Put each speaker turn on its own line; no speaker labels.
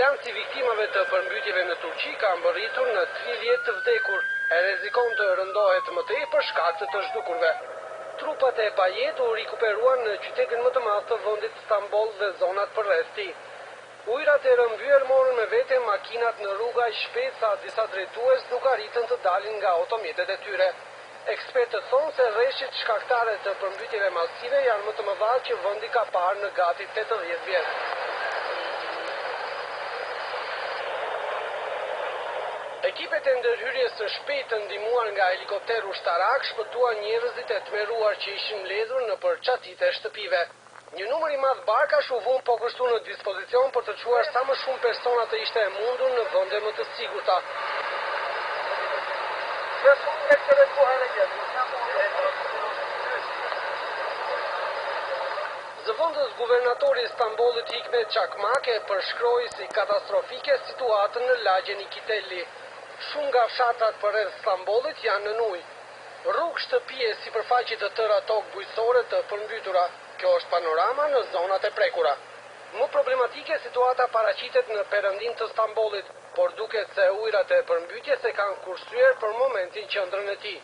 Bilanci i viktimave të përmbytjeve në Turqi ka mbërritur në 30 të vdekur, e rrezikon të rëndohet më tej për shkak të zhdukurve. Trupat e pajet u rikuperuan në qytetin më të madh të vendit Stamboll dhe zonat përreth tij. Ujërat e rëmbyer morën me vete makinat në rruga aq shpejt sa disa drejtues nuk arritën të dalin nga automjetet e tyre. Ekspertët thonë se rreshtit shkaktare të përmbytjeve masive janë më të mëdha që vendi ka parë në gati 80 vjet. Ekipet e ndërhyrjes së shpejtë ndihmuar nga helikopter ushtarak shpëtuan njerëzit e tmerruar që ishin mbledhur nëpër çatit e shtëpive. Një numër i madh barkash u vënë po kështu në dispozicion për të çuar sa më shumë persona të ishte e mundur në vende më të sigurta. Zëvendës guvernatori i Stambollit Hikmet Çakmak e përshkroi si katastrofike situatën në lagjen e Kitelli. Shumë nga fshatrat përreth Stambollit janë në ujë. Rrugë, shtëpie, sipërfaqe të tëra tokë bujqësore të përmbytura. Kjo është panorama në zonat e prekura. Më problematike situata paraqitet në perëndim të Stambollit, por duket se ujërat e përmbytjes e kanë kursyer për momentin qendrën e tij.